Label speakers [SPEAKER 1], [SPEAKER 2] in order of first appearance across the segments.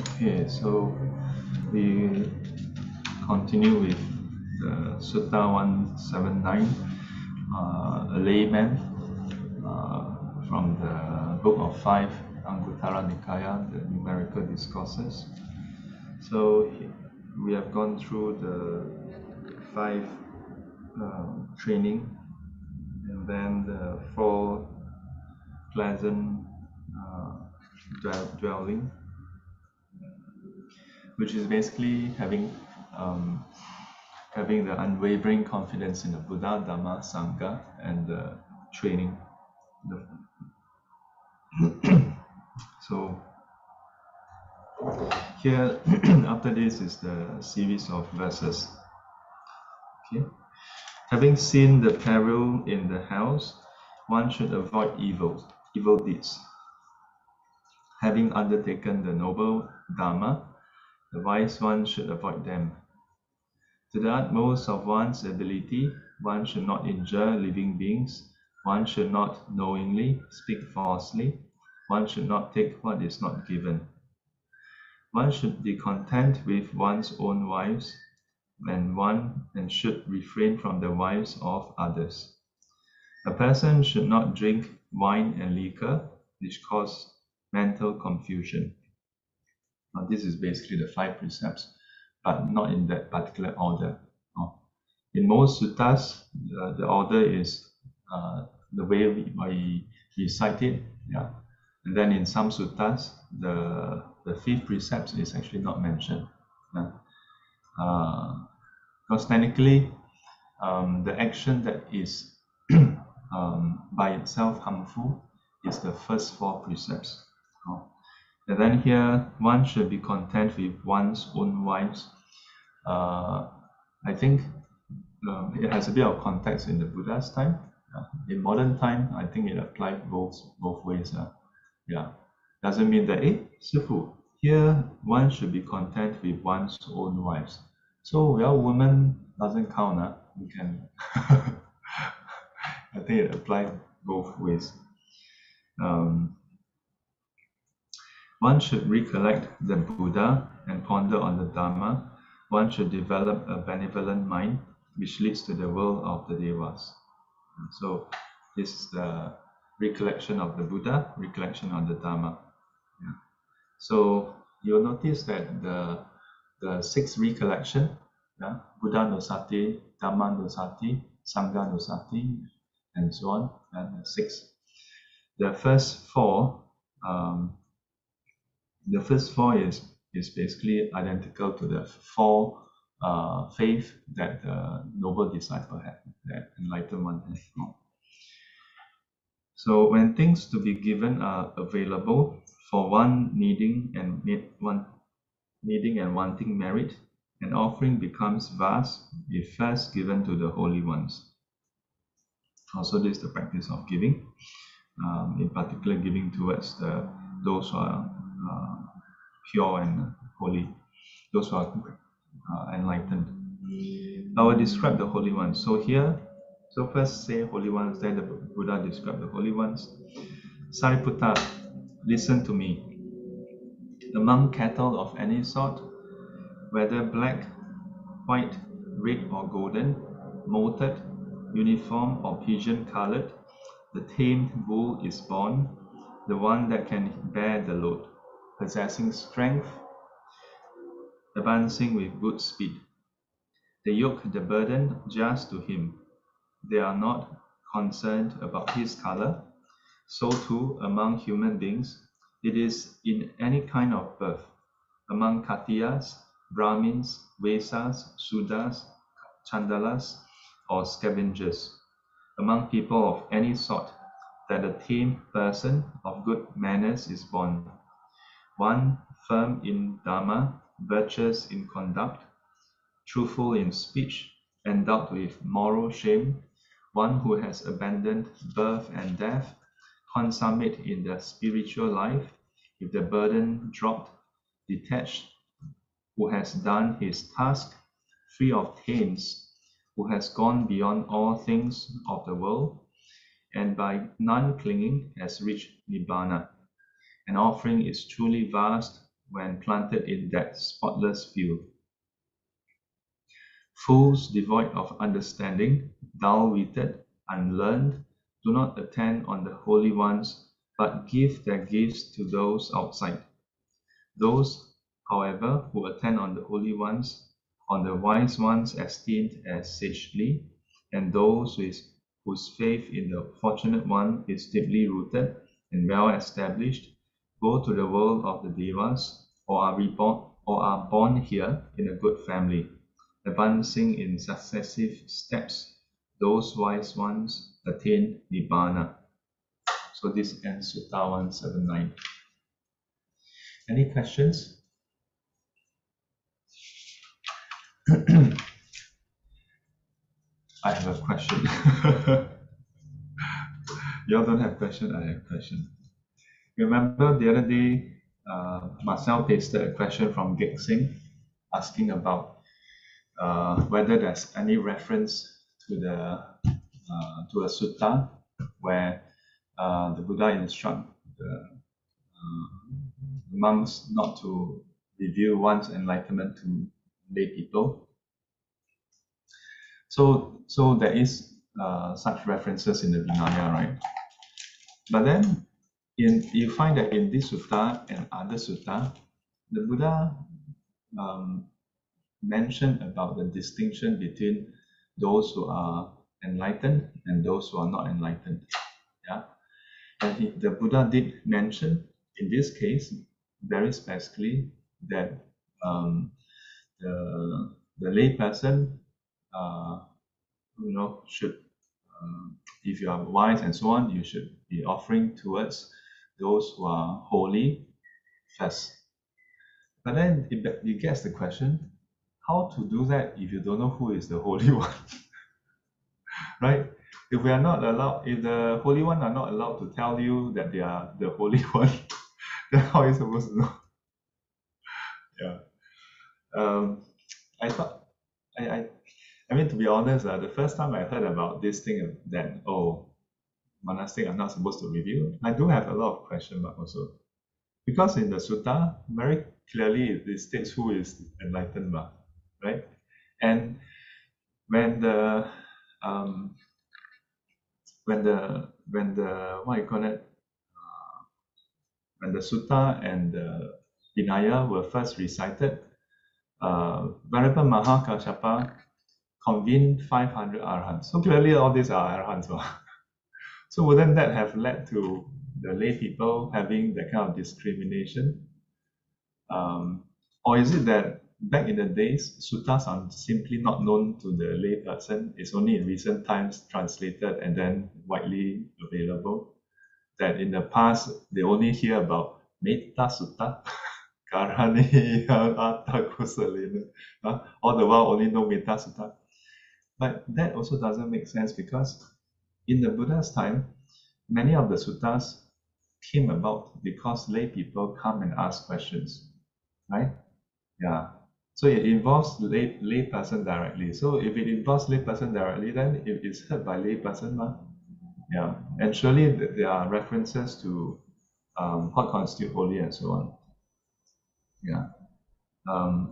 [SPEAKER 1] Okay, so we continue with the Sutta 179, a layman from the book of 5, Anguttara Nikaya, the numerical discourses. So we have gone through the 5 training and then the 4 pleasant dwelling, which is basically having the unwavering confidence in the Buddha, Dhamma, Sangha, and the training. So here, after this is the series of verses. Okay, having seen the peril in the house, one should avoid evil deeds. Having undertaken the noble Dhamma, the wise one should avoid them. To the utmost of one's ability, one should not injure living beings, one should not knowingly speak falsely, one should not take what is not given. One should be content with one's own wives, and should refrain from the wives of others. A person should not drink wine and liquor, which cause mental confusion. Now, this is basically the 5 precepts, but not in that particular order. In most suttas, the order is the way we recite it. Yeah. And then in some suttas, the 5th precept is actually not mentioned. Because technically, the action that is by itself harmful is the first 4 precepts. And then here, one should be content with one's own wives. I think it has a bit of context in the Buddha's time. In modern time, I think it applies both ways. Yeah, doesn't mean that, Sifu, here one should be content with one's own wives. So, well, woman doesn't count. We can, I think it applies both ways. One should recollect the Buddha and ponder on the Dhamma. One should develop a benevolent mind, which leads to the world of the Devas. So this is the recollection of the Buddha, recollection on the Dhamma. Yeah. So you'll notice that the 6th recollection, Buddha no sati, Dhamma no sati, Sangha no sati, and so on, and the 6th. The first 4 is basically identical to the 4 faith that the noble disciple had, that enlightened one has. So when things to be given are available for one needing and wanting merit, an offering becomes vast if first given to the holy ones. Also, this is the practice of giving, in particular giving towards those who are pure and holy, those who are enlightened. I will describe the holy ones. So here, first say holy ones, then the Buddha described the holy ones. Sariputta, listen to me. Among cattle of any sort, whether black, white, red or golden, molted, uniform or pigeon-colored, the tamed bull is born, the one that can bear the load, possessing strength, advancing with good speed. They yoke the burden just to him. They are not concerned about his color. So too, among human beings, it is in any kind of birth, among Khatiyas, Brahmins, Vaisas, Sudras, Chandalas, or scavengers, among people of any sort, that a tame person of good manners is born. One firm in Dhamma, virtuous in conduct, truthful in speech, endowed with moral shame, one who has abandoned birth and death, consummate in the spiritual life, with the burden dropped, detached, who has done his task, free of taints, who has gone beyond all things of the world, and by non-clinging has reached Nibbana. An offering is truly vast when planted in that spotless field. Fools devoid of understanding, dull-witted, unlearned, do not attend on the holy ones, but give their gifts to those outside. Those, however, who attend on the holy ones, on the wise ones esteemed as sagely, and those whose faith in the fortunate one is deeply rooted and well established, go to the world of the devas, or are reborn, or are born here in a good family, advancing in successive steps. Those wise ones attain nibbana. So this ends Sutta 179. Any questions? I have a question. Y'all don't have question, I have question. Remember the other day, Marcel pasted a question from Gek Singh asking about whether there's any reference to to a sutta where the Buddha instructs the monks not to reveal one's enlightenment to lay people. So there is such references in the Vinaya, right? But then you find that in this sutta and other sutta, the Buddha mentioned about the distinction between those who are enlightened and those who are not enlightened. Yeah, and the Buddha did mention in this case very specifically that the lay person, should, if you are wise and so on, you should be offering towards those who are holy first. But then it gets the question, how to do that if you don't know who is the holy one, right? If we are not allowed, if the holy one are not allowed to tell you that they are the holy one, then how are you supposed to know? Yeah. I thought, I mean, to be honest, the first time I heard about this thing that, monastic are not supposed to reveal, I do have a lot of question mark also. Because in the sutta, very clearly it states who is enlightened, right? And when the what you call it, when the sutta and the Vinaya were first recited, Venerable Mahakashapa convened 500 arhats. So clearly all these are arhats. So wouldn't that have led to the lay people having that kind of discrimination? Or is it that back in the days, suttas are simply not known to the lay person? It's only in recent times translated and then widely available. That in the past, they only hear about Metta Sutta, Karaniya Atta Kusalena. All the while only know Metta Sutta. But that also doesn't make sense because in the Buddha's time, many of the suttas came about because lay people come and ask questions, right? Yeah. So it involves lay person directly. So if it involves lay person directly, then it is heard by lay person. Yeah. And surely there are references to what constitute holy and so on. Yeah.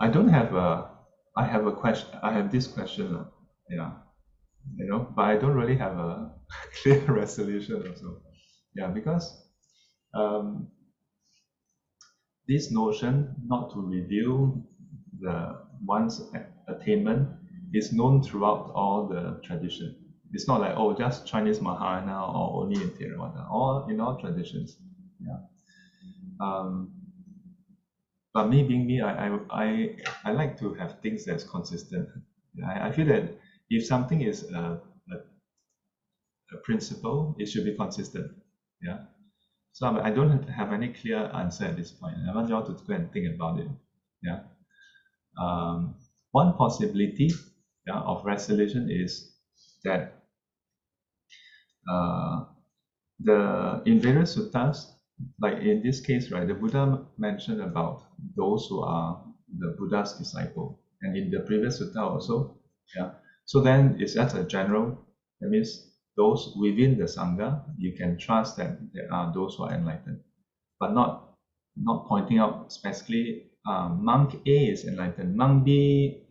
[SPEAKER 1] I don't have I have a question. I have this question. Yeah. But I don't really have a clear resolution also. Yeah, because this notion not to reveal one's attainment is known throughout all the tradition. It's not like, just Chinese Mahayana or only in Theravada, or in all traditions. Yeah. But me being me, I like to have things that's consistent. I feel that if something is a principle, it should be consistent. Yeah. So I don't have any clear answer at this point. I want you all to go and think about it. Yeah. One possibility of resolution is that in various suttas, like in this case, right, the Buddha mentioned about those who are the Buddha's disciple, and in the previous sutta also, yeah. So then it's as a general, that means those within the Sangha, you can trust that there are those who are enlightened, but not not pointing out specifically, monk A is enlightened, monk B,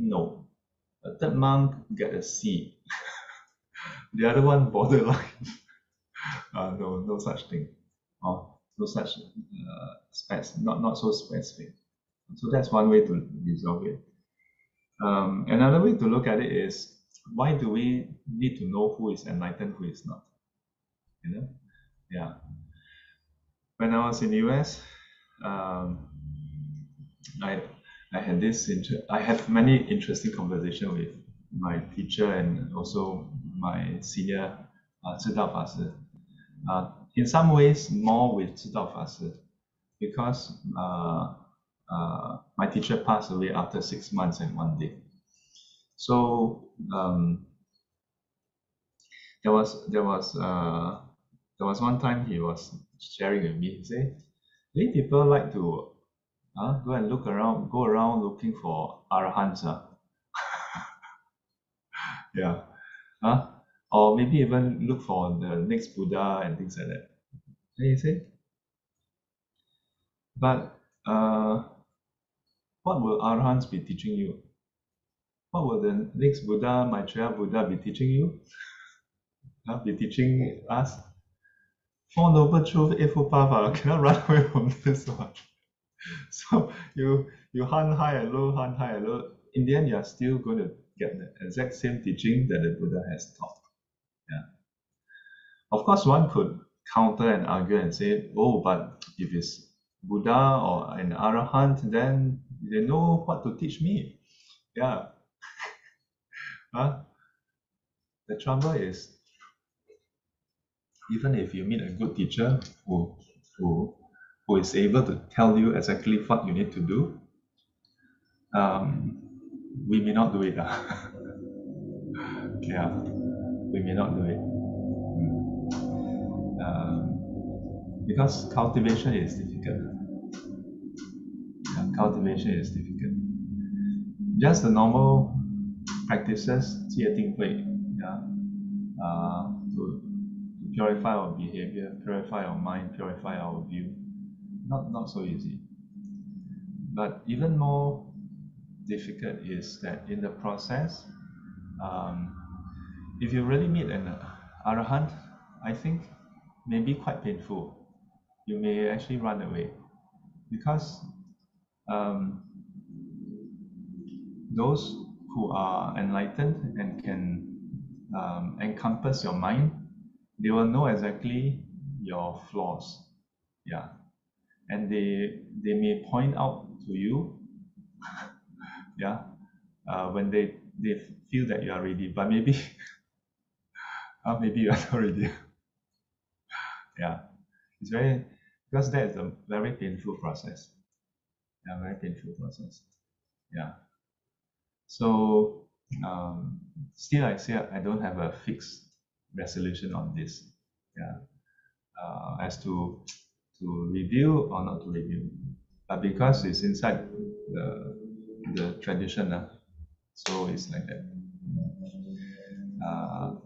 [SPEAKER 1] no. The third monk get a C. The other one borderline. No such thing. No such not so specific. So that's one way to resolve it. Another way to look at it is, why do we need to know who is enlightened, who is not? You know, yeah. When I was in US, um, I I had I have many interesting conversation with my teacher and also my senior 知道法师. In some ways, more with 知道法师 because my teacher passed away after 6 months and 1 day. So there was one time he was sharing with me. He said, many people like to go around looking for arahants. Yeah. Or maybe even look for the next Buddha and things like that. Then he said, but what will arahants be teaching you? What will the next Buddha, Maitreya Buddha, be teaching you? Be teaching us? Four Noble Truth, Eightfold Path, cannot run away from this one. So you hunt high and low, hunt high and low. In the end, you are still going to get the exact same teaching that the Buddha has taught. Yeah. Of course, one could counter and argue and say, oh, but if it's Buddha or an Arahant, then they know what to teach me. Yeah. The trouble is, even if you meet a good teacher who is able to tell you exactly what you need to do, we may not do it. Yeah, we may not do it. Because cultivation is difficult. Yeah, cultivation is difficult. Just the normal practices, 戒定慧, yeah, to purify our behavior, purify our mind, purify our view. Not so easy. But even more difficult is that in the process, if you really meet an arahant, I think may be quite painful. You may actually run away because those who are enlightened and can encompass your mind, they will know exactly your flaws. Yeah. And they may point out to you, yeah, when they feel that you are ready, but maybe maybe you are not ready. Yeah, it's because that is a very painful process. Yeah, very painful process. Yeah. So still, I say I don't have a fixed resolution on this. Yeah, as to review or not to review, but because it's inside the tradition, so it's like that.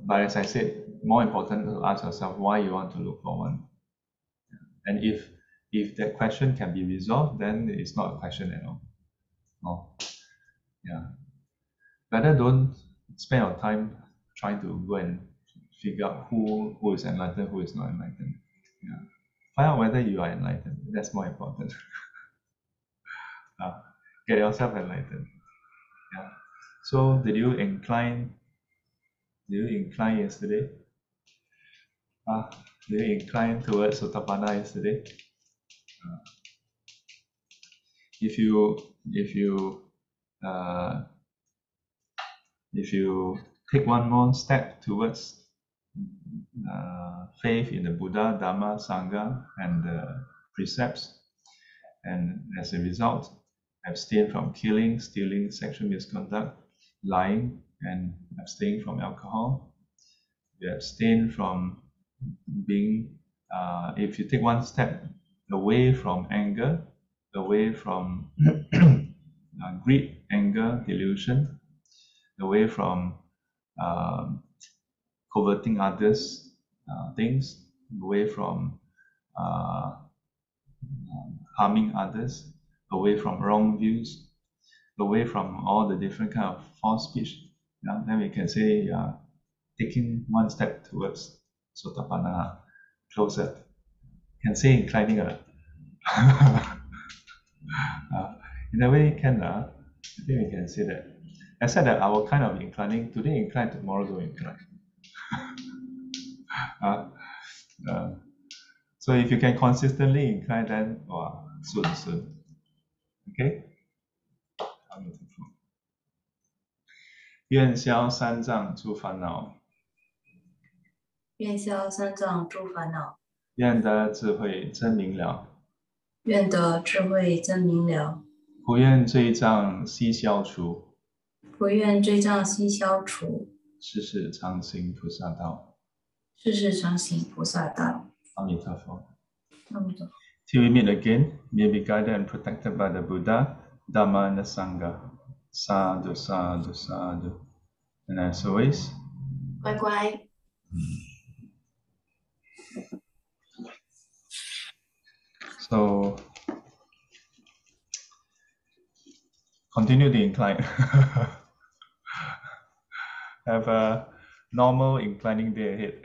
[SPEAKER 1] But as I said, more important to ask yourself why you want to look for one, and if that question can be resolved, then it's not a question at all. Oh, yeah. Better don't spend your time trying to go and figure out who is enlightened, who is not enlightened. Yeah. Find out whether you are enlightened. That's more important. Get yourself enlightened. Yeah. So did you incline yesterday? Did you incline towards Sotapanna yesterday? If you take one more step towards faith in the Buddha, Dharma, Sangha, and the precepts, and as a result, abstain from killing, stealing, sexual misconduct, lying, and abstain from alcohol. You abstain from being, if you take one step away from anger, away from greed, anger, delusion, away from coveting others' things, away from harming others, away from wrong views, away from all the different kind of false speech. Yeah, then we can say taking one step towards Sotapanna, closer. Can say inclining in a way can I think we can say that. Except that our kind of inclining, today incline, tomorrow don't incline. So if you can consistently incline, then soon. Okay? 愿消三障诸烦恼，
[SPEAKER 2] 愿消三障诸烦恼，
[SPEAKER 1] 愿得智慧真明了，
[SPEAKER 2] 愿得智慧真明了，
[SPEAKER 1] 不愿罪障悉消除，
[SPEAKER 2] 不愿罪障悉消除，
[SPEAKER 1] 世世常行菩萨道。
[SPEAKER 2] 世世常行菩萨道。
[SPEAKER 1] 阿弥陀佛。
[SPEAKER 2] 阿弥陀佛。
[SPEAKER 1] Till we meet again, may be guided and protected by the Buddha, Dhamma, and the Sangha. Sadhu, sadhu, sadhu. And as always,
[SPEAKER 2] 乖乖。
[SPEAKER 1] So continue to incline. Have a normal inclining day ahead.